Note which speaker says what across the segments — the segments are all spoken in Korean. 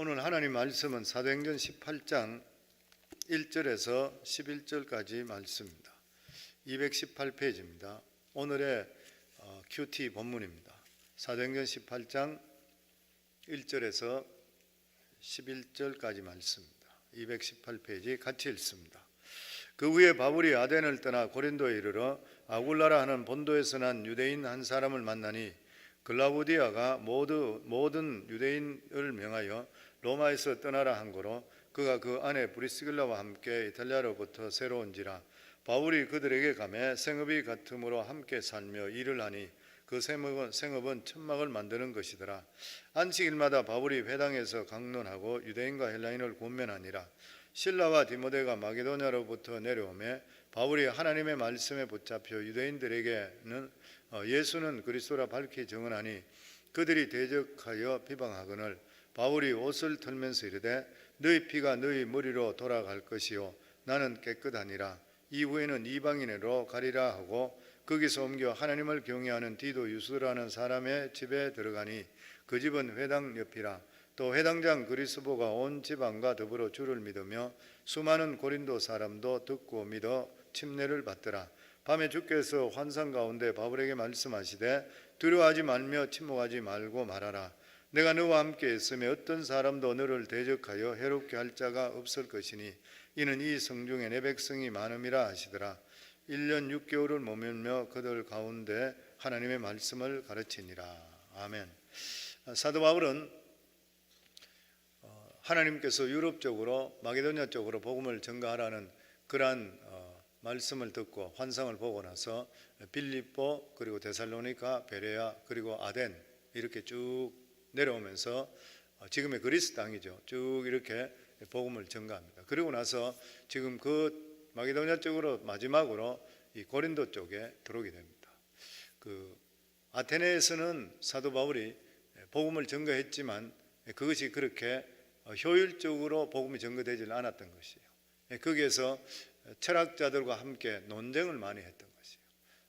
Speaker 1: 오늘 하나님 말씀은 사도행전 18장 1절에서 11절까지 말씀입니다. 218페이지입니다. 오늘의 QT 본문입니다. 사도행전 18장 1절에서 11절까지 말씀입니다. 218페이지 같이 읽습니다. 그 후에 바울이 아덴을 떠나 고린도에 이르러 아굴라라 하는 본도에서 난 유대인 한 사람을 만나니 글라우디아가 모든 유대인을 명하여 로마에서 떠나라 한 거로 그가 그 아내 브리스길라와 함께 이탈리아로부터 새로 온지라 바울이 그들에게 가매 생업이 같음으로 함께 살며 일을 하니 그 생업은 천막을 만드는 것이더라. 안식일마다 바울이 회당에서 강론하고 유대인과 헬라인을 권면하니라. 실라와 디모데가 마게도냐로부터 내려오매 바울이 하나님의 말씀에 붙잡혀 유대인들에게는 예수는 그리스도라 밝히 증언하니 그들이 대적하여 비방하거늘 바울이 옷을 털면서 이르되 너희 피가 너희 머리로 돌아갈 것이요 나는 깨끗하니라. 이후에는 이방인으로 가리라 하고 거기서 옮겨 하나님을 경외하는 디도 유스라는 사람의 집에 들어가니 그 집은 회당 옆이라. 또 회당장 그리스보가 온 지방과 더불어 주를 믿으며 수많은 고린도 사람도 듣고 믿어 침례를 받더라. 밤에 주께서 환상 가운데 바울에게 말씀하시되 두려워하지 말며 침묵하지 말고 말하라. 내가 너와 함께 있으며 어떤 사람도 너를 대적하여 해롭게 할 자가 없을 것이니 이는 이 성중에 내 백성이 많음이라 하시더라. 1년 6개월을 머물며 그들 가운데 하나님의 말씀을 가르치니라. 아멘. 사도 바울은 하나님께서 유럽 쪽으로 마게도냐 쪽으로 복음을 전가하라는 그러한 말씀을 듣고 환상을 보고 나서 빌립보 그리고 데살로니가 베레아 그리고 아덴 이렇게 쭉 내려오면서 지금의 그리스 땅이죠. 쭉 이렇게 복음을 전가합니다. 그리고 나서 지금 그 마게도냐 쪽으로 마지막으로 이 고린도 쪽에 들어오게 됩니다. 그 아테네에서는 사도 바울이 복음을 전가했지만 그것이 그렇게 효율적으로 복음이 전거되지 않았던 것이에요. 거기에서 철학자들과 함께 논쟁을 많이 했던 것이에요.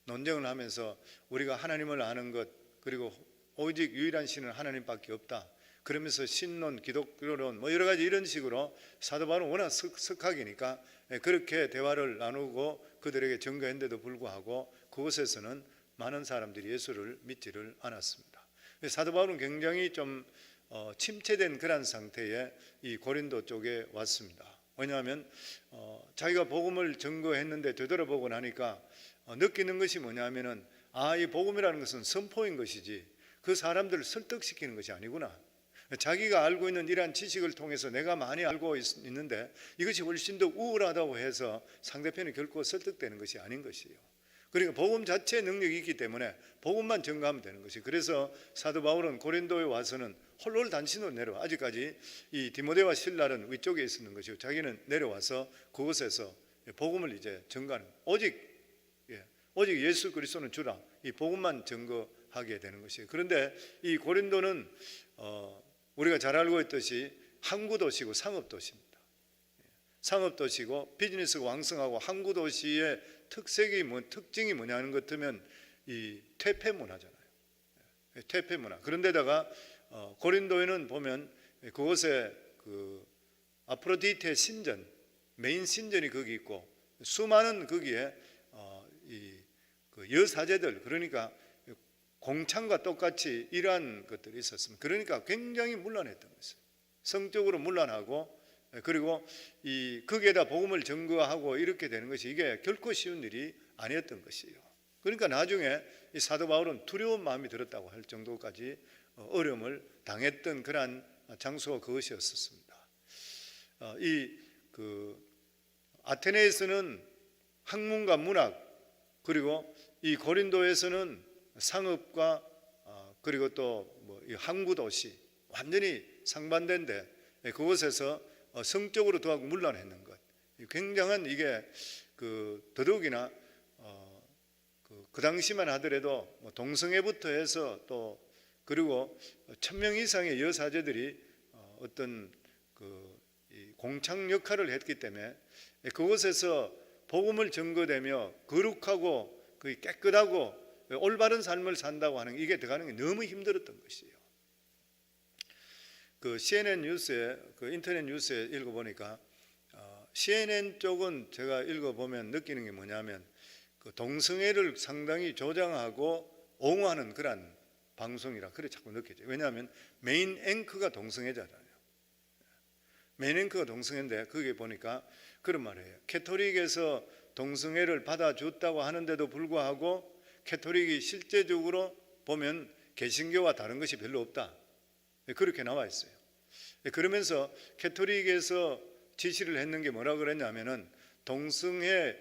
Speaker 1: 논쟁을 하면서 우리가 하나님을 아는 것 그리고 오직 유일한 신은 하나님밖에 없다. 그러면서 신론, 기독교론 여러 가지 이런 식으로 사도 바울은 워낙 석학이니까 그렇게 대화를 나누고 그들에게 전거했는데도 불구하고 그곳에서는 많은 사람들이 예수를 믿지를 않았습니다. 사도 바울은 굉장히 좀 침체된 그런 상태에 이 고린도 쪽에 왔습니다. 왜냐하면 자기가 복음을 전거했는데 되돌아보고 나니까 느끼는 것이 뭐냐면은 이 복음이라는 것은 선포인 것이지 그 사람들을 설득시키는 것이 아니구나. 자기가 알고 있는 이러한 지식을 통해서 내가 많이 알고 있는데 이것이 훨씬 더 우월하다고 해서 상대편이 결코 설득되는 것이 아닌 것이에요. 그러니까 복음 자체의 능력이 있기 때문에 복음만 전가하면 되는 것이. 그래서 사도 바울은 고린도에 와서는 홀로단신으로 내려와. 아직까지 이 디모데와 실라는 위쪽에 있는 것이고 자기는 내려와서 그곳에서 복음을 이제 전가하는 오직 예수 그리스도는 주라. 이 복음만 전거하게 되는 것이에요. 그런데 이 고린도는 우리가 잘 알고 있듯이 항구도시고 상업도시입니다. 상업도시고 비즈니스가 왕성하고 항구도시의 특징이 뭐냐는 것 같으면 이 퇴폐 문화잖아요. 퇴폐 문화. 그런데다가 고린도에는 보면 그곳에 그 아프로디테의 신전, 메인 신전이 거기 있고 수많은 거기에 그 여사제들 그러니까 공창과 똑같이 이러한 것들이 있었습니다. 그러니까 굉장히 문란했던 것이에요. 성적으로 문란하고 그리고 거기에다 복음을 전거하고 이렇게 되는 것이 이게 결코 쉬운 일이 아니었던 것이에요. 그러니까 나중에 이 사도 바울은 두려운 마음이 들었다고 할 정도까지 어려움을 당했던 그러한 장소가 그것이었습니다. 아테네에서는 학문과 문학 그리고 이 고린도에서는 상업과 그리고 또 항구도시 완전히 상반된데 그곳에서 성적으로 더하고 문란했는 것. 굉장한 이게 더더욱이나 그 당시만 하더라도 동성애부터 해서 또 그리고 1000명 이상의 여사제들이 어떤 공창 역할을 했기 때문에 그곳에서 복음을 전거되며 거룩하고 깨끗하고 올바른 삶을 산다고 하는 이게 들어가는 게 너무 힘들었던 것이에요. 그 CNN 뉴스에 그 인터넷 뉴스에 읽어보니까 CNN 쪽은 제가 읽어보면 느끼는 게 뭐냐면 그 동성애를 상당히 조장하고 옹호하는 그런 방송이라 그래 자꾸 느껴져요. 왜냐하면 메인 앵커가 동성애잖아요. 메인 앵커가 동성애인데 거기에 보니까 그런 말이에요. 캐토릭에서 동성애를 받아줬다고 하는데도 불구하고 캐토릭이 실제적으로 보면 개신교와 다른 것이 별로 없다. 그렇게 나와 있어요. 그러면서 캐토릭에서 지시를 했는 게 뭐라 그랬냐면은 동성애의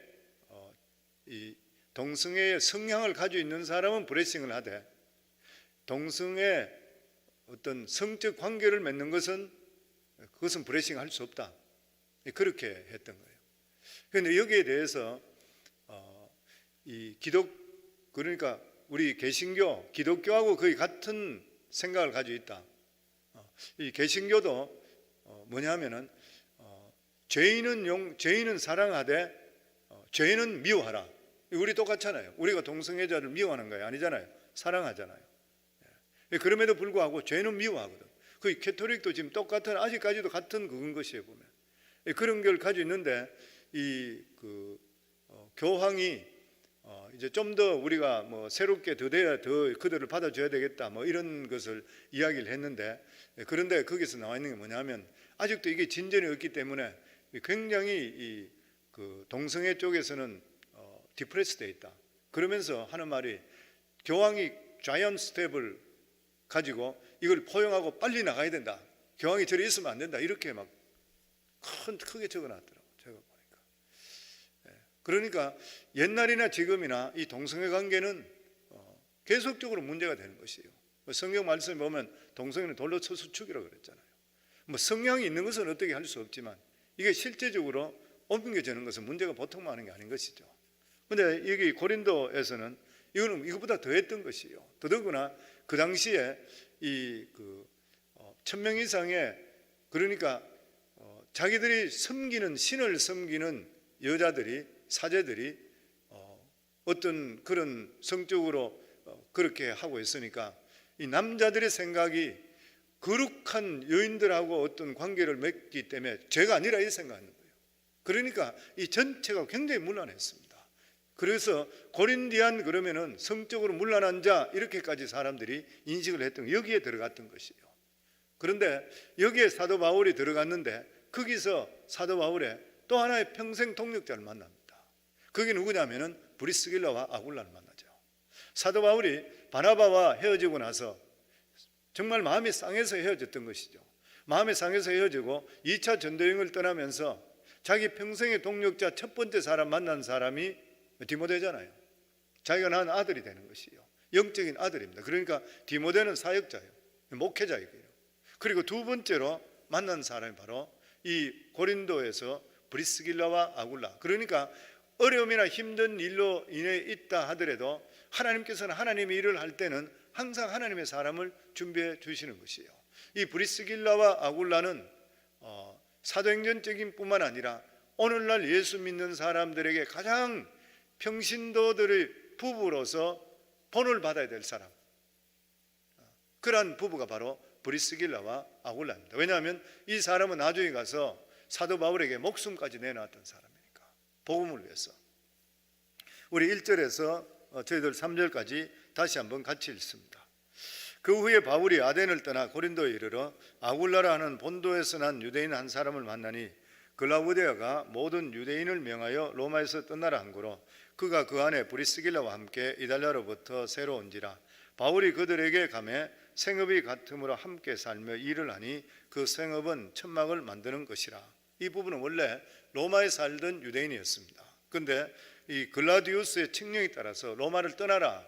Speaker 1: 성향을 가지고 있는 사람은 브레싱을 하되 동성애 어떤 성적 관계를 맺는 것은 그것은 브레싱할 수 없다. 그렇게 했던 거예요. 그런데 여기에 대해서 그러니까 우리 개신교, 기독교하고 거의 같은 생각을 가지고 있다. 이 개신교도 뭐냐면은 죄인은 사랑하되 죄인은 미워하라. 우리 똑같잖아요. 우리가 동성애자를 미워하는 거예요? 아니잖아요. 사랑하잖아요. 그럼에도 불구하고 죄는 미워하거든. 그 캐토릭도 지금 똑같은, 아직까지도 같은 그건 것이에요, 보면. 그런 걸 가지고 있는데 교황이 이제 좀 더 우리가 뭐 새롭게 더 그들을 받아줘야 되겠다 뭐 이런 것을 이야기를 했는데, 그런데 거기서 나와 있는 게 뭐냐면 아직도 이게 진전이 없기 때문에 굉장히 그 동성애 쪽에서는 디프레스되어 있다. 그러면서 하는 말이 교황이 자이언트 스텝을 가지고 이걸 포용하고 빨리 나가야 된다. 교황이 저리 있으면 안 된다. 이렇게 막 크게 적어놨더라고요. 제가 보니까. 그러니까 옛날이나 지금이나 이 동성애 관계는 계속적으로 문제가 되는 것이에요. 성경 말씀에 보면 동성애는 돌로 쳐서 죽이라고 그랬잖아요. 뭐 성향이 있는 것은 어떻게 할 수 없지만 이게 실제적으로 옮겨지는 것은 문제가 보통 많은 게 아닌 것이죠. 그런데 여기 고린도에서는 이거는 이것보다 더했던 것이에요. 더더구나 그 당시에 1000명 이상의, 그러니까 자기들이 섬기는 신을 섬기는 여자들이, 사제들이 어떤 그런 성적으로 그렇게 하고 있으니까 이 남자들의 생각이 거룩한 여인들하고 어떤 관계를 맺기 때문에 죄가 아니라 이 생각하는 거예요. 그러니까 이 전체가 굉장히 문란했습니다. 그래서 고린디안 그러면은 성적으로 문란한 자 이렇게까지 사람들이 인식을 했던 거, 여기에 들어갔던 것이에요. 그런데 여기에 사도 바울이 들어갔는데 거기서 사도 바울의 또 하나의 평생 동력자를 만납니다. 그게 누구냐면은 브리스길라와 아굴라를 만나죠. 사도 바울이 바나바와 헤어지고 나서 정말 마음이 상해서 헤어졌던 것이죠. 마음이 상해서 헤어지고 2차 전도여행을 떠나면서 자기 평생의 동력자 첫 번째 사람 만난 사람이 디모데잖아요. 자기가 낳은 아들이 되는 것이에요. 영적인 아들입니다. 그러니까 디모데는 사역자예요. 목회자예요. 그리고 두 번째로 만난 사람이 바로 이 고린도에서 브리스길라와 아굴라. 그러니까 어려움이나 힘든 일로 인해 있다 하더라도 하나님께서는 하나님의 일을 할 때는 항상 하나님의 사람을 준비해 주시는 것이에요. 이 브리스길라와 아굴라는 사도행전적인 뿐만 아니라 오늘날 예수 믿는 사람들에게 가장 평신도들의 부부로서 본을 받아야 될 사람, 그러한 부부가 바로 브리스길라와 아굴라입니다. 왜냐하면 이 사람은 나중에 가서 사도 바울에게 목숨까지 내놨던 사람이니까, 복음을 위해서. 우리 1절에서 저희들 3절까지 다시 한번 같이 읽습니다. 그 후에 바울이 아덴을 떠나 고린도에 이르러 아굴라라 하는 본도에서 난 유대인 한 사람을 만나니 글라우데아가 모든 유대인을 명하여 로마에서 떠나라 한 거로 그가 그 안에 브리스길라와 함께 이달리아로부터 새로 온지라. 바울이 그들에게 가매 생업이 같으므로 함께 살며 일을 하니 그 생업은 천막을 만드는 것이라. 이 부분은 원래 로마에 살던 유대인이었습니다. 그런데 이 글라디우스의 칙령에 따라서 로마를 떠나라,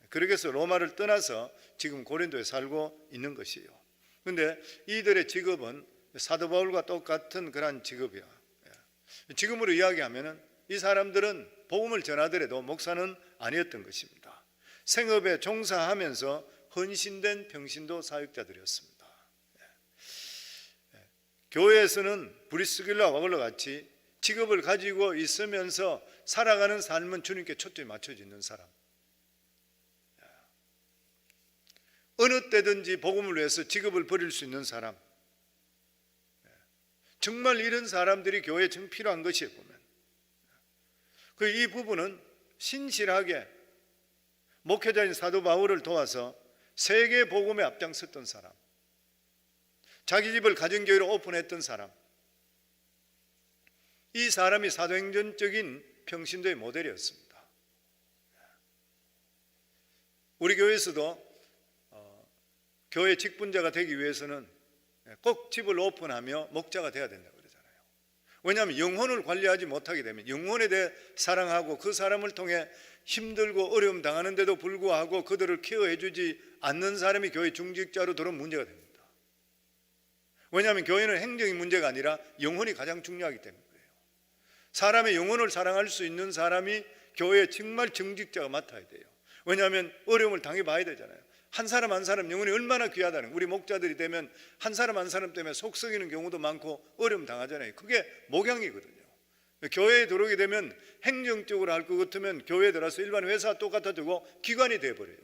Speaker 1: 그렇게 해서 로마를 떠나서 지금 고린도에 살고 있는 것이에요. 그런데 이들의 직업은 사도 바울과 똑같은 그런 직업이야. 지금으로 이야기하면은 이 사람들은 복음을 전하더라도 목사는 아니었던 것입니다. 생업에 종사하면서 헌신된 평신도 사역자들이었습니다. 교회에서는 브리스길라와 아굴라 같이 직업을 가지고 있으면서 살아가는 삶은 주님께 초점이 맞춰져 있는 사람. 어느 때든지 복음을 위해서 직업을 버릴 수 있는 사람, 정말 이런 사람들이 교회에 정 필요한 것이에요. 보면 이 부분은 신실하게 목회자인 사도 바울을 도와서 세계 복음에 앞장섰던 사람, 자기 집을 가정교회로 오픈했던 사람, 이 사람이 사도행전적인 평신도의 모델이었습니다. 우리 교회에서도 교회 직분자가 되기 위해서는 꼭 집을 오픈하며 목자가 되어야 된다고 그러잖아요. 왜냐하면 영혼을 관리하지 못하게 되면, 영혼에 대해 사랑하고 그 사람을 통해 힘들고 어려움 당하는데도 불구하고 그들을 케어해 주지 않는 사람이 교회 중직자로 들어오면 문제가 됩니다. 왜냐하면 교회는 행정의 문제가 아니라 영혼이 가장 중요하기 때문에 그래요. 사람의 영혼을 사랑할 수 있는 사람이 교회에 정말 정직자가 맡아야 돼요. 왜냐하면 어려움을 당해봐야 되잖아요. 한 사람 한 사람 영혼이 얼마나 귀하다는, 우리 목자들이 되면 한 사람 한 사람 때문에 속 썩이는 경우도 많고 어려움 당하잖아요. 그게 목양이거든요. 교회에 들어오게 되면 행정적으로 할 것 같으면 교회에 들어와서 일반 회사 똑같아지고 기관이 돼버려요.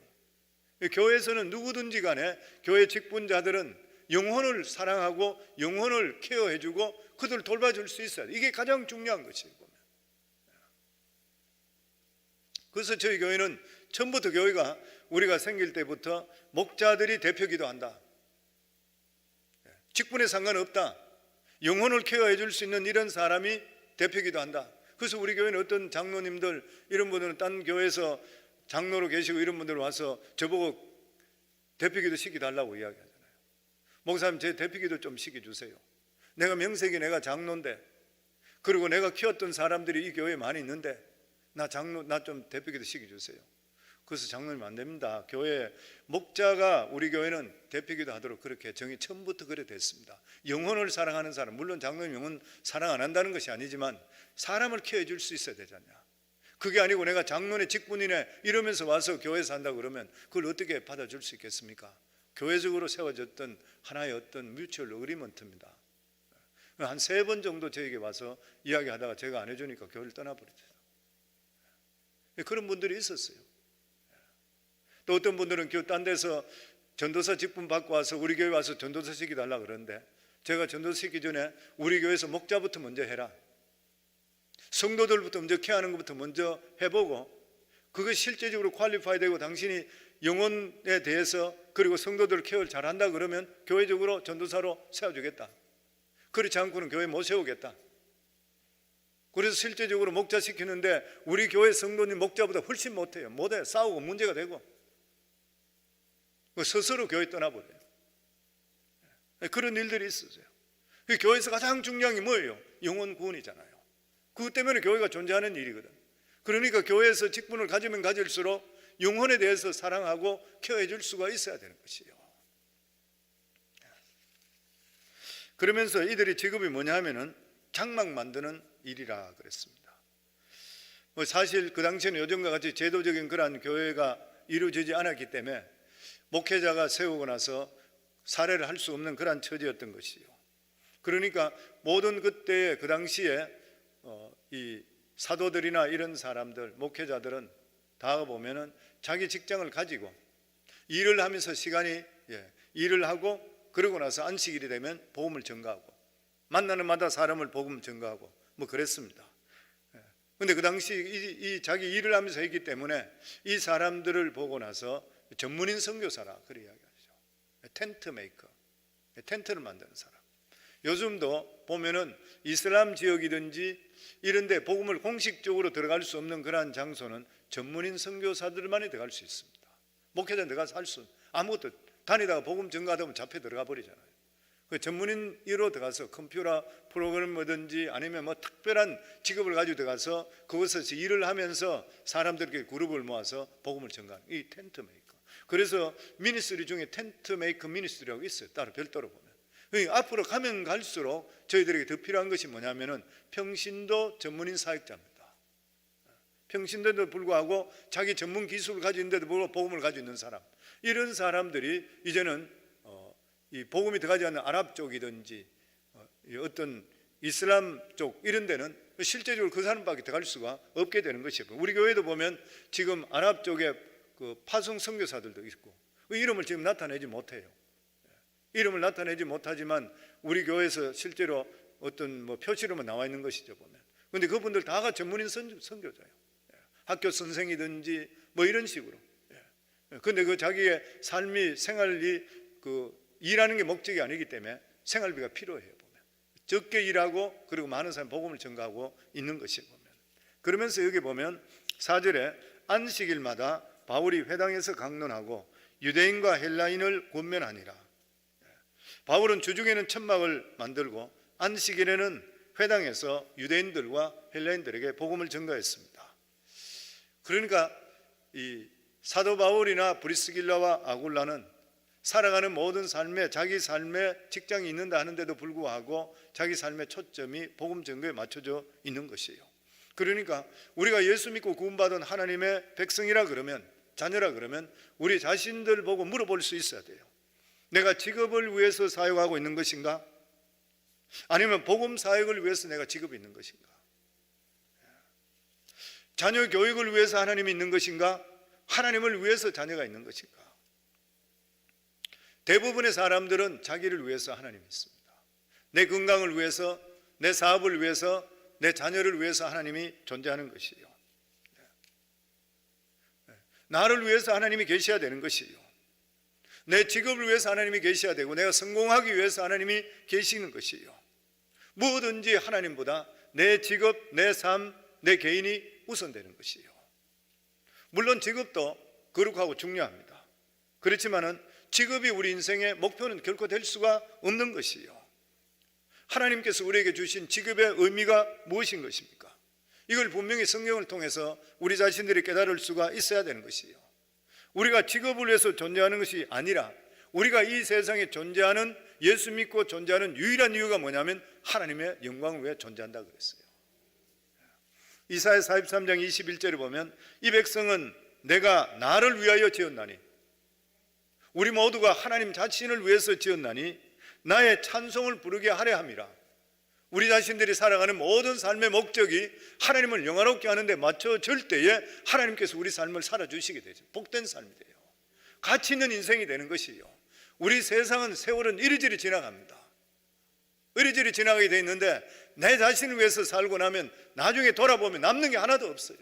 Speaker 1: 교회에서는 누구든지 간에 교회 직분자들은 영혼을 사랑하고 영혼을 케어해주고 그들을 돌봐줄 수 있어야 돼요. 이게 가장 중요한 것이에요. 그래서 저희 교회는 처음부터 교회가 우리가 생길 때부터 목자들이 대표 기도한다, 직분에 상관없다, 영혼을 케어해 줄 수 있는 이런 사람이 대표 기도한다. 그래서 우리 교회는 어떤 장로님들, 이런 분들은 딴 교회에서 장로로 계시고 이런 분들 와서 저보고 대표 기도 시켜달라고 이야기하잖아요. 목사님, 제 대표 기도 좀 시켜주세요. 내가 명색이 내가 장로인데, 그리고 내가 키웠던 사람들이 이 교회에 많이 있는데 나 좀 대표 기도 시켜주세요. 그래서 장로님 안 됩니다. 교회 목자가, 우리 교회는 대표 기도 하도록 그렇게 정이 처음부터 그래 됐습니다. 영혼을 사랑하는 사람, 물론 장로님 영혼 사랑 안 한다는 것이 아니지만 사람을 케어해 줄 수 있어야 되잖냐. 그게 아니고 내가 장로네 직분이네 이러면서 와서 교회에서 한다고 그러면 그걸 어떻게 받아줄 수 있겠습니까? 교회적으로 세워졌던 하나의 어떤 뮤추얼 어그리먼트입니다. 한 3번 정도 저에게 와서 이야기하다가 제가 안 해주니까 교회를 떠나버렸어요. 그런 분들이 있었어요. 또 어떤 분들은 딴 데서 전도사 직분 받고 와서 우리 교회 와서 전도사 시키달라 그러는데, 제가 전도사 시키기 전에 우리 교회에서 목자부터 먼저 해라, 성도들부터 먼저 케어하는 것부터 먼저 해보고 그게 실제적으로 퀄리파이 되고 당신이 영혼에 대해서 그리고 성도들 케어를 잘한다 그러면 교회적으로 전도사로 세워주겠다. 그렇지 않고는 교회 못 세우겠다. 그래서 실제적으로 목자 시키는데 우리 교회 성도님 목자보다 훨씬 못해요. 못해. 싸우고 문제가 되고 스스로 교회 떠나버려요. 그런 일들이 있었어요. 교회에서 가장 중요한 게 뭐예요? 영혼 구원이잖아요. 그것 때문에 교회가 존재하는 일이거든. 그러니까 교회에서 직분을 가지면 가질수록 영혼에 대해서 사랑하고 케어해 줄 수가 있어야 되는 것이에요. 그러면서 이들의 직업이 뭐냐 하면은 장막 만드는 일이라 그랬습니다. 사실 그 당시에는 요즘과 같이 제도적인 그러한 교회가 이루어지지 않았기 때문에 목회자가 세우고 나서 사례를 할 수 없는 그러한 처지였던 것이요. 그러니까 모든 그때의 그 당시에 이 사도들이나 이런 사람들, 목회자들은 다 보면은 자기 직장을 가지고 일을 하면서 일을 하고 그러고 나서 안식일이 되면 복음을 전가하고 만나는 마다 사람을 복음 전가하고 뭐 그랬습니다. 근데 그 당시 이 자기 일을 하면서 했기 때문에 이 사람들을 보고 나서 전문인 선교사라 그렇게 이야기하죠. 텐트 메이커, 텐트를 만드는 사람. 요즘도 보면은 이슬람 지역이든지 이런데 복음을 공식적으로 들어갈 수 없는 그러한 장소는 전문인 선교사들만이 들어갈 수 있습니다. 목회자는 들어가서 할 수 아무것도, 다니다가 복음 전가하다 보면 잡혀 들어가 버리잖아요. 그 전문인으로 들어가서 컴퓨터 프로그래머든지 아니면 뭐 특별한 직업을 가지고 들어가서 그곳에서 일을 하면서 사람들에게 그룹을 모아서 복음을 전가하는 이 텐트 메이커. 그래서 미니스트리 중에 텐트 메이커 미니스트리라고 있어요. 따로 별도로 보면. 앞으로 가면 갈수록 저희들에게 더 필요한 것이 뭐냐면은 평신도 전문인 사역자입니다. 평신도에도 불구하고 자기 전문 기술을 가지고 있는데도 불구하고 복음을 가지고 있는 사람, 이런 사람들이 이제는 이 복음이 들어가지 않는 아랍 쪽이든지 어떤 이슬람 쪽 이런 데는 실제적으로 그 사람밖에 들어갈 수가 없게 되는 것이에요. 우리 교회도 보면 지금 아랍 쪽에 그 파송 선교사들도 있고 그 이름을 지금 나타내지 못해요. 이름을 나타내지 못하지만 우리 교회에서 실제로 어떤 표시로만 나와 있는 것이죠 보면. 그런데 그분들 다가 전문인 선교자예요. 학교 선생이든지 이런 식으로. 그런데 그 자기의 삶이 생활이 일하는 게 목적이 아니기 때문에 생활비가 필요해요 보면. 적게 일하고 그리고 많은 사람 복음을 전가하고 있는 것이 보면. 그러면서 여기 보면 4절에 안식일마다 바울이 회당에서 강론하고 유대인과 헬라인을 권면하니라. 바울은 주중에는 천막을 만들고 안식일에는 회당에서 유대인들과 헬라인들에게 복음을 전가했습니다. 그러니까 이 사도 바울이나 브리스길라와 아굴라는 살아가는 모든 삶에 자기 삶에 직장이 있는다 하는데도 불구하고 자기 삶의 초점이 복음 전거에 맞춰져 있는 것이에요. 그러니까 우리가 예수 믿고 구원받은 하나님의 백성이라 그러면, 자녀라 그러면 우리 자신들 보고 물어볼 수 있어야 돼요. 내가 직업을 위해서 사역하고 있는 것인가? 아니면 복음 사역을 위해서 내가 직업이 있는 것인가? 자녀 교육을 위해서 하나님이 있는 것인가? 하나님을 위해서 자녀가 있는 것인가? 대부분의 사람들은 자기를 위해서 하나님이 있습니다. 내 건강을 위해서, 내 사업을 위해서, 내 자녀를 위해서 하나님이 존재하는 것이에요. 나를 위해서 하나님이 계셔야 되는 것이에요. 내 직업을 위해서 하나님이 계셔야 되고 내가 성공하기 위해서 하나님이 계시는 것이에요. 무엇든지 하나님보다 내 직업, 내 삶, 내 개인이 우선되는 것이에요. 물론 직업도 거룩하고 중요합니다. 그렇지만은 직업이 우리 인생의 목표는 결코 될 수가 없는 것이에요. 하나님께서 우리에게 주신 직업의 의미가 무엇인 것입니까? 이걸 분명히 성경을 통해서 우리 자신들이 깨달을 수가 있어야 되는 것이에요. 우리가 직업을 위해서 존재하는 것이 아니라 우리가 이 세상에 존재하는, 예수 믿고 존재하는 유일한 이유가 뭐냐면 하나님의 영광을 위해 존재한다 그랬어요. 이사야 43장 21절에 보면 이 백성은 내가 나를 위하여 지었나니, 우리 모두가 하나님 자신을 위해서 지었나니 나의 찬송을 부르게 하려 함이라. 우리 자신들이 살아가는 모든 삶의 목적이 하나님을 영화롭게 하는 데 맞춰질 때에 하나님께서 우리 삶을 살아주시게 되죠. 복된 삶이 돼요. 가치 있는 인생이 되는 것이에요. 우리 세상은 세월은 이리저리 지나갑니다. 이리저리 지나가게 돼 있는데 내 자신을 위해서 살고 나면 나중에 돌아보면 남는 게 하나도 없어요.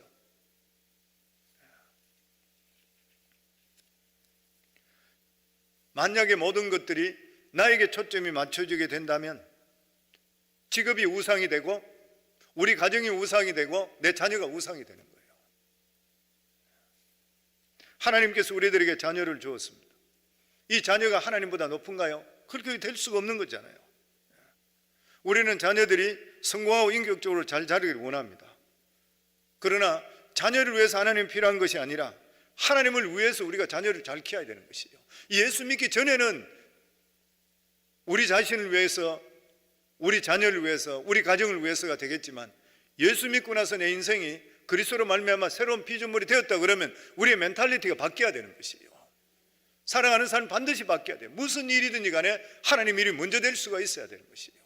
Speaker 1: 만약에 모든 것들이 나에게 초점이 맞춰지게 된다면 직업이 우상이 되고 우리 가정이 우상이 되고 내 자녀가 우상이 되는 거예요. 하나님께서 우리들에게 자녀를 주었습니다. 이 자녀가 하나님보다 높은가요? 그렇게 될 수가 없는 거잖아요. 우리는 자녀들이 성공하고 인격적으로 잘 자라기를 원합니다. 그러나 자녀를 위해서 하나님이 필요한 것이 아니라 하나님을 위해서 우리가 자녀를 잘 키워야 되는 것이에요. 예수 믿기 전에는 우리 자신을 위해서, 우리 자녀를 위해서, 우리 가정을 위해서가 되겠지만 예수 믿고 나서 내 인생이 그리스도로 말미암아 새로운 피조물이 되었다 그러면 우리의 멘탈리티가 바뀌어야 되는 것이에요. 살아가는 삶 반드시 바뀌어야 돼요. 무슨 일이든지 간에 하나님 일이 먼저 될 수가 있어야 되는 것이에요.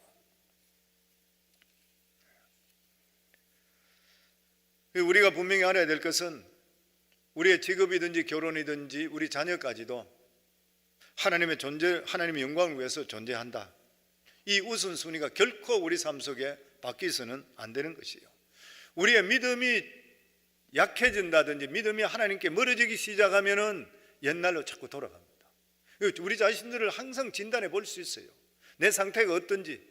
Speaker 1: 우리가 분명히 알아야 될 것은 우리의 직업이든지 결혼이든지 우리 자녀까지도 하나님의 존재, 하나님의 영광을 위해서 존재한다. 이 우선순위가 결코 우리 삶 속에 바뀌어서는 안 되는 것이에요. 우리의 믿음이 약해진다든지 믿음이 하나님께 멀어지기 시작하면은 옛날로 자꾸 돌아갑니다. 우리 자신들을 항상 진단해 볼 수 있어요. 내 상태가 어떤지,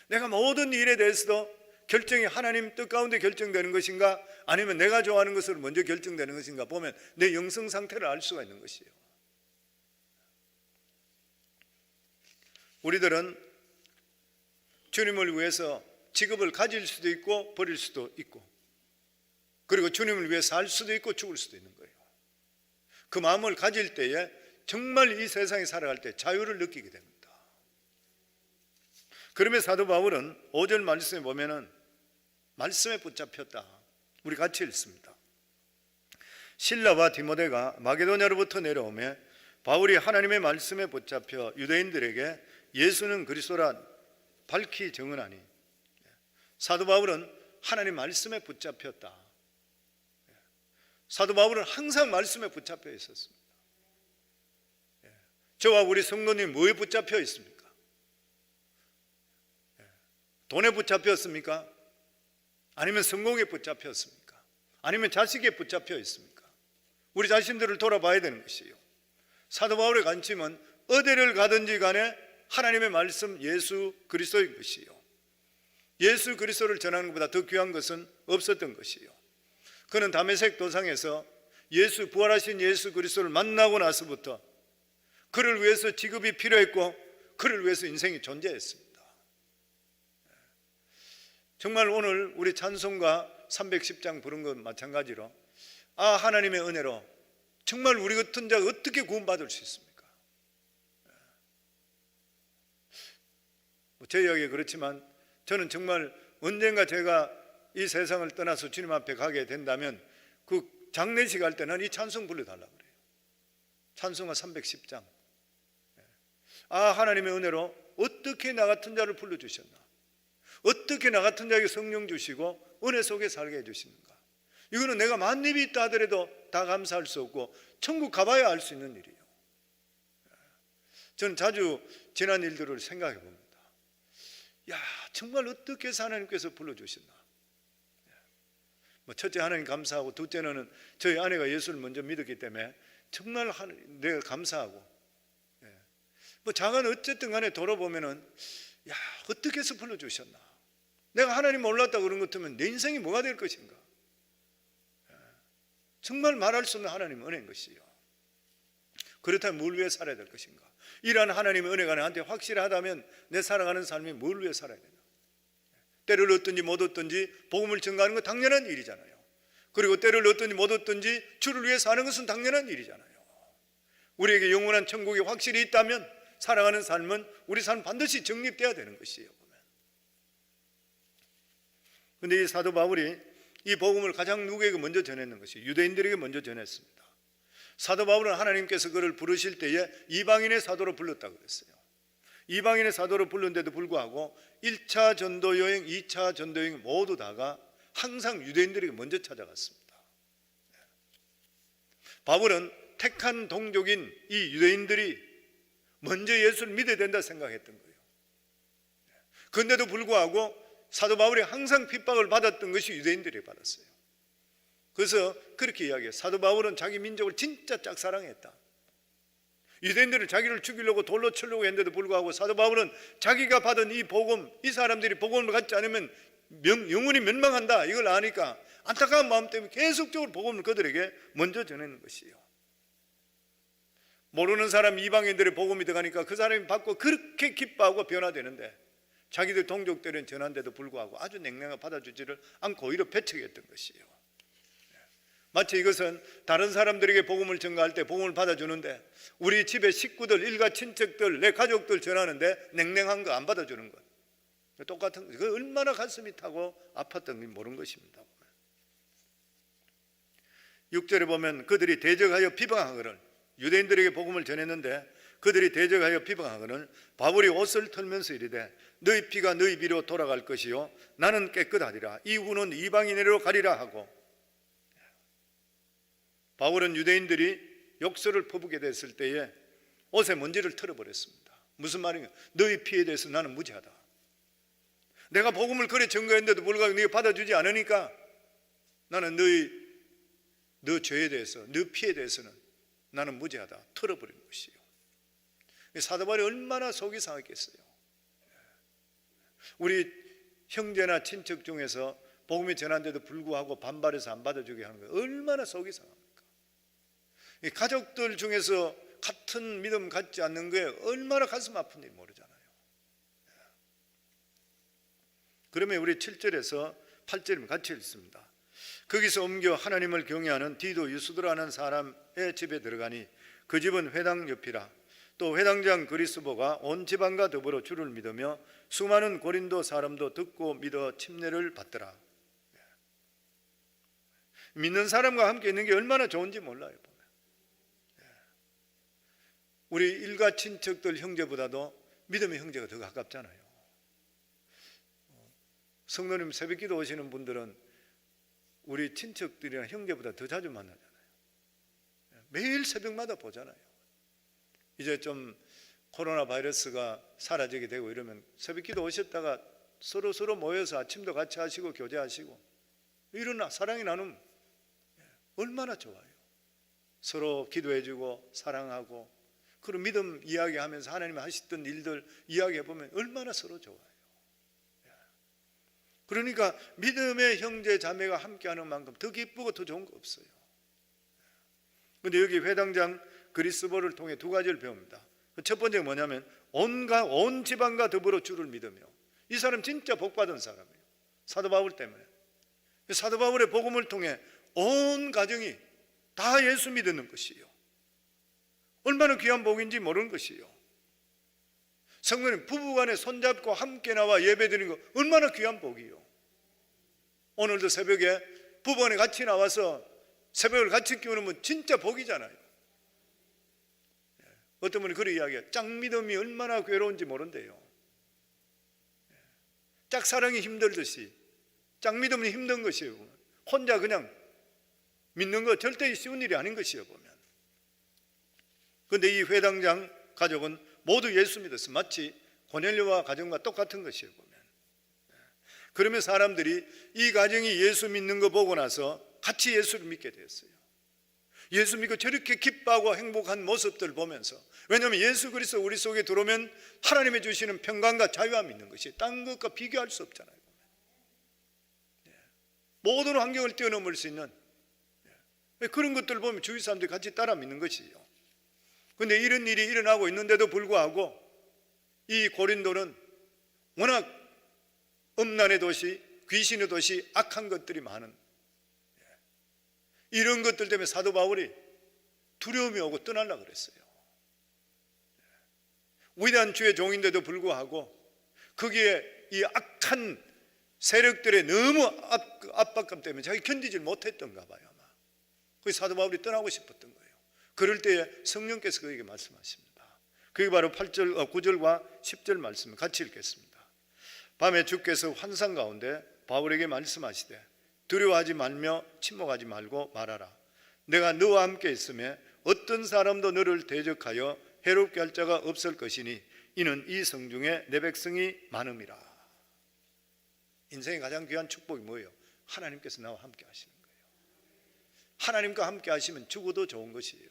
Speaker 1: 내가 모든 일에 대해서도 결정이 하나님 뜻 가운데 결정되는 것인가 아니면 내가 좋아하는 것으로 먼저 결정되는 것인가 보면 내 영성 상태를 알 수가 있는 것이에요. 우리들은 주님을 위해서 직업을 가질 수도 있고 버릴 수도 있고 그리고 주님을 위해 살 수도 있고 죽을 수도 있는 거예요. 그 마음을 가질 때에 정말 이 세상에 살아갈 때 자유를 느끼게 됩니다. 그러면 사도 바울은 5절 말씀에 보면은 말씀에 붙잡혔다. 우리 같이 읽습니다. 실라와 디모데가 마게도냐로부터 내려오매 바울이 하나님의 말씀에 붙잡혀 유대인들에게 예수는 그리스도라 밝히 증언하니. 사도 바울은 하나님 말씀에 붙잡혔다. 사도 바울은 항상 말씀에 붙잡혀 있었습니다. 저와 우리 성도님 뭐에 붙잡혀 있습니까? 돈에 붙잡혔습니까? 아니면 성공에 붙잡혔습니까? 아니면 자식에 붙잡혀 있습니까? 우리 자신들을 돌아봐야 되는 것이에요. 사도 바울의 관심은 어디를 가든지 간에 하나님의 말씀 예수 그리스도인 것이요, 예수 그리스도를 전하는 것보다 더 귀한 것은 없었던 것이요. 그는 다메섹 도상에서 부활하신 예수 그리스도를 만나고 나서부터 그를 위해서 직업이 필요했고 그를 위해서 인생이 존재했습니다. 정말 오늘 우리 찬송가 310장 부른 것 마찬가지로 하나님의 은혜로 정말 우리 같은 자가 어떻게 구원받을 수 있습니까? 제 이야기가 그렇지만 저는 정말 언젠가 제가 이 세상을 떠나서 주님 앞에 가게 된다면 그 장례식 할 때는 이 찬송 불러달라고 그래요. 찬송가 310장. 하나님의 은혜로 어떻게 나 같은 자를 불러주셨나, 어떻게 나 같은 자에게 성령 주시고 은혜 속에 살게 해주시는가. 이거는 내가 만입이 있다 하더라도 다 감사할 수 없고 천국 가봐야 알 수 있는 일이에요. 저는 자주 지난 일들을 생각해 봅니다. 정말 어떻게 해서 하나님께서 불러주셨나. 첫째 하나님 감사하고, 둘째는 저희 아내가 예수를 먼저 믿었기 때문에 정말 내가 감사하고, 자간 어쨌든 간에 돌아보면은 어떻게 해서 불러주셨나. 내가 하나님 몰랐다 그런 것 같으면 내 인생이 뭐가 될 것인가. 정말 말할 수 없는 하나님의 은혜인 것이요. 그렇다면 뭘 위해 살아야 될 것인가. 이러한 하나님의 은혜가 나한테 확실하다면 내 살아가는 삶이 뭘 위해 살아야 되나. 때를 얻든지 못 얻든지 복음을 전가하는 건 당연한 일이잖아요. 그리고 때를 얻든지 못 얻든지 주를 위해 사는 것은 당연한 일이잖아요. 우리에게 영원한 천국이 확실히 있다면 살아가는 삶은 우리 삶 반드시 정립돼야 되는 것이에요. 그런데 이 사도 바울이 이 복음을 가장 누구에게 먼저 전했는 것이 유대인들에게 먼저 전했습니다. 사도 바울은 하나님께서 그를 부르실 때에 이방인의 사도로 불렀다고 그랬어요. 이방인의 사도로 불렀는데도 불구하고 1차 전도 여행, 2차 전도 여행 모두 다가 항상 유대인들에게 먼저 찾아갔습니다. 바울은 택한 동족인 이 유대인들이 먼저 예수를 믿어야 된다 생각했던 거예요. 그런데도 불구하고 사도 바울이 항상 핍박을 받았던 것이 유대인들이 받았어요. 그래서 그렇게 이야기해요. 사도 바울은 자기 민족을 진짜 짝사랑했다. 유대인들은 자기를 죽이려고 돌로 치려고 했는데도 불구하고 사도 바울은 자기가 받은 이 복음, 이 사람들이 복음을 갖지 않으면 영원히 멸망한다, 이걸 아니까 안타까운 마음 때문에 계속적으로 복음을 그들에게 먼저 전하는 것이에요. 모르는 사람 이방인들의 복음이 들어가니까 그 사람이 받고 그렇게 기뻐하고 변화되는데 자기들 동족들은 전한데도 불구하고 아주 냉랭하게 받아주지를 않고 오히려 배척했던 것이에요. 마치 이것은 다른 사람들에게 복음을 전가할 때 복음을 받아주는데 우리 집의 식구들, 일가 친척들, 내 가족들 전하는데 냉랭한 거 안 받아주는 것, 똑같은 거. 얼마나 가슴이 타고 아팠던 지 모르는 것입니다. 6절에 보면 그들이 대적하여 비방하거늘, 유대인들에게 복음을 전했는데 그들이 대적하여 비방하거늘 바울이 옷을 털면서 이르되 너희 피가 너희 피로 돌아갈 것이요 나는 깨끗하리라. 이후는 이방인으로 가리라 하고, 바울은 유대인들이 욕설을 퍼붓게 됐을 때에 옷에 먼지를 털어버렸습니다. 무슨 말인가? 너희 피에 대해서 나는 무죄하다. 내가 복음을 그래 증거했는데도 불구하고 네가 받아주지 않으니까 나는 너 죄에 대해서, 너 피에 대해서는 나는 무죄하다. 털어버린 것이에요. 사도 바울이 얼마나 속이 상했겠어요. 우리 형제나 친척 중에서 복음이 전한데도 불구하고 반발해서 안 받아주게 하는 거예요. 얼마나 속이 상합니까? 가족들 중에서 같은 믿음 갖지 않는 거에 얼마나 가슴 아픈지 모르잖아요. 그러면 우리 7절에서 8절을 같이 읽습니다. 거기서 옮겨 하나님을 경외하는 디도 유스도라는 사람의 집에 들어가니 그 집은 회당 옆이라. 또 회당장 그리스보가 온 집안과 더불어 주를 믿으며 수많은 고린도 사람도 듣고 믿어 침례를 받더라. 믿는 사람과 함께 있는 게 얼마나 좋은지 몰라요. 우리 일가 친척들 형제보다도 믿음의 형제가 더 가깝잖아요. 성도님 새벽기도 오시는 분들은 우리 친척들이나 형제보다 더 자주 만나잖아요. 매일 새벽마다 보잖아요. 이제 좀 코로나 바이러스가 사라지게 되고 이러면 새벽기도 오셨다가 서로 모여서 아침도 같이 하시고 교제하시고 이런 사랑의 나눔 얼마나 좋아요. 서로 기도해주고 사랑하고 그런 믿음 이야기하면서 하나님이 하시던 일들 이야기해보면 얼마나 서로 좋아요. 그러니까 믿음의 형제 자매가 함께하는 만큼 더 기쁘고 더 좋은 거 없어요. 그런데 여기 회당장 그리스도를 통해 두 가지를 배웁니다. 첫 번째가 뭐냐면 온 지방과 더불어 주를 믿으며, 이 사람 진짜 복받은 사람이에요. 사도 바울 때문에. 사도 바울의 복음을 통해 온 가정이 다 예수 믿는 것이요, 얼마나 귀한 복인지 모르는 것이요. 성도님 부부간에 손잡고 함께 나와 예배드리는 거 얼마나 귀한 복이요. 오늘도 새벽에 부부간에 같이 나와서 새벽을 같이 끼우는 진짜 복이잖아요. 어떤 분이 그런 이야기해요. 짝믿음이 얼마나 괴로운지 모른대요. 짝사랑이 힘들듯이 짝믿음이 힘든 것이에요. 혼자 그냥 믿는 거 절대 쉬운 일이 아닌 것이에요, 보면. 그런데 이 회당장 가족은 모두 예수 믿었어요. 마치 고넬료와 가정과 똑같은 것이에요, 보면. 그러면 사람들이 이 가정이 예수 믿는 거 보고 나서 같이 예수를 믿게 되었어요. 예수 믿고 저렇게 기뻐하고 행복한 모습들 보면서, 왜냐하면 예수 그리스도 우리 속에 들어오면 하나님이 주시는 평강과 자유함이 있는 것이 딴 것과 비교할 수 없잖아요. 모든 환경을 뛰어넘을 수 있는 그런 것들을 보면 주위 사람들이 같이 따라 믿는 것이죠. 그런데 이런 일이 일어나고 있는데도 불구하고 이 고린도는 워낙 음란의 도시, 귀신의 도시, 악한 것들이 많은, 이런 것들 때문에 사도 바울이 두려움이 오고 떠나려고 그랬어요. 위대한 주의 종인데도 불구하고 거기에 이 악한 세력들의 너무 압박감 때문에 자기 견디질 못했던가 봐요, 아마. 그래서 사도 바울이 떠나고 싶었던 거예요. 그럴 때에 성령께서 그에게 말씀하십니다. 그게 바로 9절과 10절 말씀 같이 읽겠습니다. 밤에 주께서 환상 가운데 바울에게 말씀하시되 두려워하지 말며 침묵하지 말고 말하라. 내가 너와 함께 있으며 어떤 사람도 너를 대적하여 해롭게 할 자가 없을 것이니 이는 이 성중에 내 백성이 많음이라. 인생의 가장 귀한 축복이 뭐예요? 하나님께서 나와 함께 하시는 거예요. 하나님과 함께 하시면 죽어도 좋은 것이에요.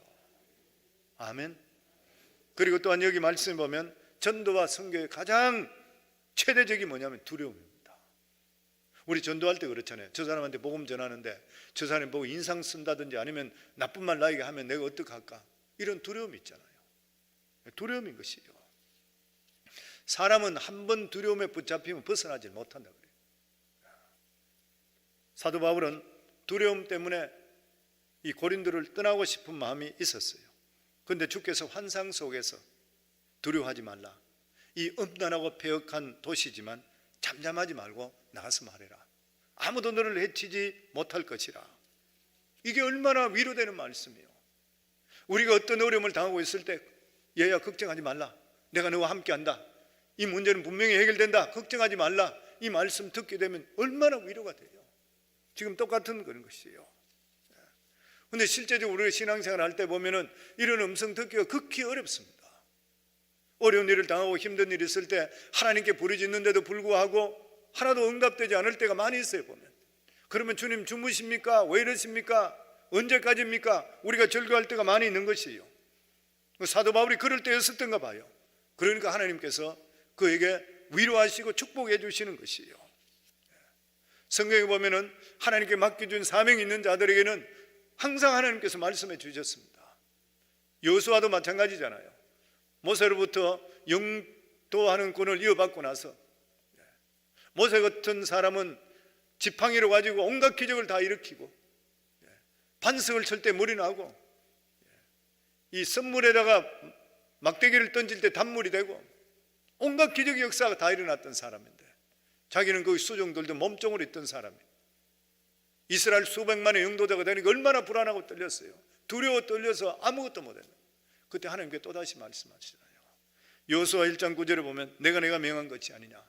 Speaker 1: 아멘. 그리고 또한 여기 말씀에 보면 전도와 선교의 가장 최대적이 뭐냐면 두려움입니다. 우리 전도할 때 그렇잖아요. 저 사람한테 복음 전하는데 저 사람이 보고 인상 쓴다든지 아니면 나쁜 말 나에게 하면 내가 어떡할까, 이런 두려움이 있잖아요. 두려움인 것이에요. 사람은 한 번 두려움에 붙잡히면 벗어나지 못한다 그래요. 사도 바울은 두려움 때문에 이 고린도를 떠나고 싶은 마음이 있었어요. 그런데 주께서 환상 속에서 두려워하지 말라, 이 음란하고 폐역한 도시지만 잠잠하지 말고 나가서 말해라. 아무도 너를 해치지 못할 것이라. 이게 얼마나 위로되는 말씀이에요. 우리가 어떤 어려움을 당하고 있을 때 얘야 걱정하지 말라, 내가 너와 함께한다, 이 문제는 분명히 해결된다, 걱정하지 말라, 이 말씀 듣게 되면 얼마나 위로가 돼요. 지금 똑같은 그런 것이에요. 그런데 실제적으로 우리가 신앙생활 할 때 보면은 이런 음성 듣기가 극히 어렵습니다. 어려운 일을 당하고 힘든 일이 있을 때 하나님께 부르짖는데도 불구하고 하나도 응답되지 않을 때가 많이 있어요, 보면. 그러면 주님 주무십니까? 왜 이러십니까? 언제까지입니까? 우리가 절규할 때가 많이 있는 것이에요. 사도 바울이 그럴 때였었던가 봐요. 그러니까 하나님께서 그에게 위로하시고 축복해 주시는 것이에요. 성경에 보면은 하나님께 맡겨준 사명이 있는 자들에게는 항상 하나님께서 말씀해 주셨습니다. 여호수아도 마찬가지잖아요. 모세로부터 영도하는 권을 이어받고 나서 모세 같은 사람은 지팡이로 가지고 온갖 기적을 다 일으키고 반석을 칠 때 물이 나고 이 선물에다가 막대기를 던질 때 단물이 되고 온갖 기적의 역사가 다 일어났던 사람인데 자기는 그 수종들도 몸종으로 있던 사람이에요. 이스라엘 수백만의 영도자가 되니까 얼마나 불안하고 떨렸어요. 두려워 떨려서 아무것도 못했어요. 그때 하나님께 또다시 말씀하시잖아요. 여호수아 1장 9절에 보면 내가 명한 것이 아니냐,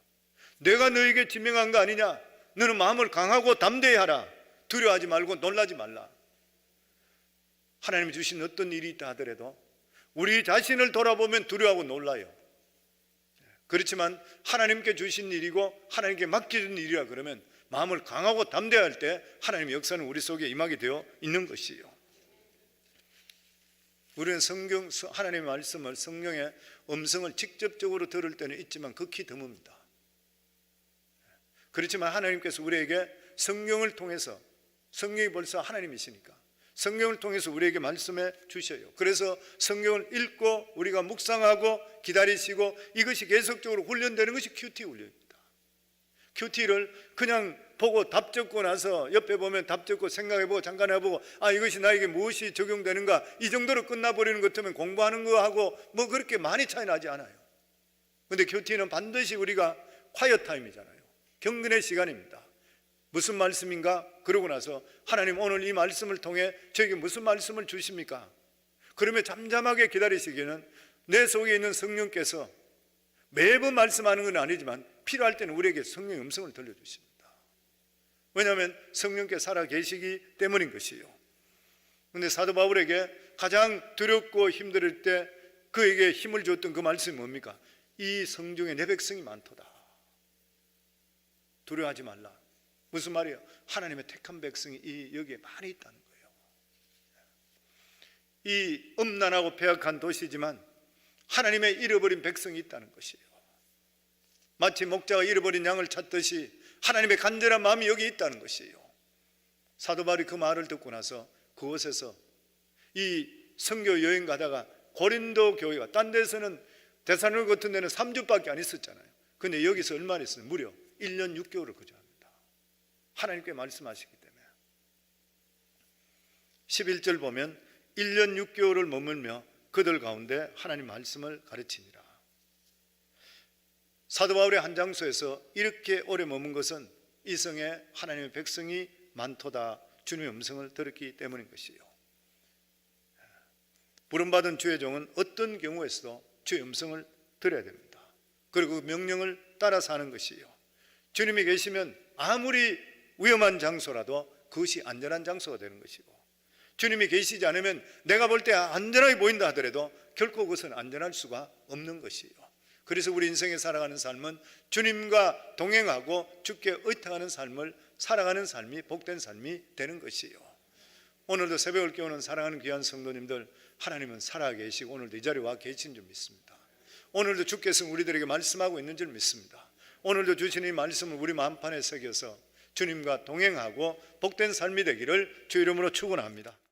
Speaker 1: 내가 너에게 지명한 거 아니냐, 너는 마음을 강하고 담대히 하라, 두려워하지 말고 놀라지 말라. 하나님이 주신 어떤 일이 있다 하더라도 우리 자신을 돌아보면 두려워하고 놀라요. 그렇지만 하나님께 주신 일이고 하나님께 맡겨준 일이라 그러면 마음을 강하고 담대할 때 하나님의 역사는 우리 속에 임하게 되어 있는 것이에요. 우리는 하나님의 말씀을, 성령의 음성을 직접적으로 들을 때는 있지만 극히 드뭅니다. 그렇지만 하나님께서 우리에게 성령을 통해서, 성령이 벌써 하나님이시니까 성령을 통해서 우리에게 말씀해 주셔요. 그래서 성경을 읽고 우리가 묵상하고 기다리시고 이것이 계속적으로 훈련되는 것이 큐티 훈련입니다. 큐티를 그냥 보고 답 적고 나서 옆에 보면 답 적고 생각해보고 잠깐 해보고 이것이 나에게 무엇이 적용되는가 이 정도로 끝나버리는 것 같으면 공부하는 거하고 뭐 그렇게 많이 차이 나지 않아요. 그런데 큐티는 반드시 우리가 콰이어 타임이잖아요. 경건의 시간입니다. 무슨 말씀인가? 그러고 나서 하나님 오늘 이 말씀을 통해 저에게 무슨 말씀을 주십니까? 그러면 잠잠하게 기다리시기에는 내 속에 있는 성령께서 매번 말씀하는 건 아니지만 필요할 때는 우리에게 성령의 음성을 들려주십니다. 왜냐하면 성령께 살아 계시기 때문인 것이요. 그런데 사도 바울에게 가장 두렵고 힘들 때 그에게 힘을 줬던 그 말씀이 뭡니까? 이 성중에 내 백성이 많도다. 두려워하지 말라. 무슨 말이에요? 하나님의 택한 백성이 여기에 많이 있다는 거예요. 이 음란하고 배악한 도시지만 하나님의 잃어버린 백성이 있다는 것이에요. 마치 목자가 잃어버린 양을 찾듯이 하나님의 간절한 마음이 여기 있다는 것이에요. 사도 바울이 그 말을 듣고 나서 그곳에서 이 선교 여행 가다가 고린도 교회가 딴 데서는 데살로니가 같은 데는 3주밖에 안 있었잖아요. 근데 여기서 얼마나 있어요? 무려 1년 6개월을 거주합니다. 하나님께 말씀하시기 때문에. 11절 보면 1년 6개월을 머물며 그들 가운데 하나님 말씀을 가르치니라. 사도 바울의 한 장소에서 이렇게 오래 머문 것은 이성에 하나님의 백성이 많도다 주님의 음성을 들었기 때문인 것이에요. 부름받은 주의 종은 어떤 경우에서도 주의 음성을 들어야 됩니다. 그리고 그 명령을 따라 사는 것이에요. 주님이 계시면 아무리 위험한 장소라도 그것이 안전한 장소가 되는 것이고, 주님이 계시지 않으면 내가 볼 때 안전하게 보인다 하더라도 결코 그것은 안전할 수가 없는 것이에요. 그래서 우리 인생에 살아가는 삶은 주님과 동행하고 주께 의탁하는 삶을 살아가는 삶이 복된 삶이 되는 것이에요. 오늘도 새벽을 깨우는 사랑하는 귀한 성도님들, 하나님은 살아계시고 오늘도 이 자리에 와 계신 줄 믿습니다. 오늘도 주께서 우리들에게 말씀하고 있는 줄 믿습니다. 오늘도 주시는 이 말씀을 우리 마음판에 새겨서 주님과 동행하고 복된 삶이 되기를 주 이름으로 축원합니다.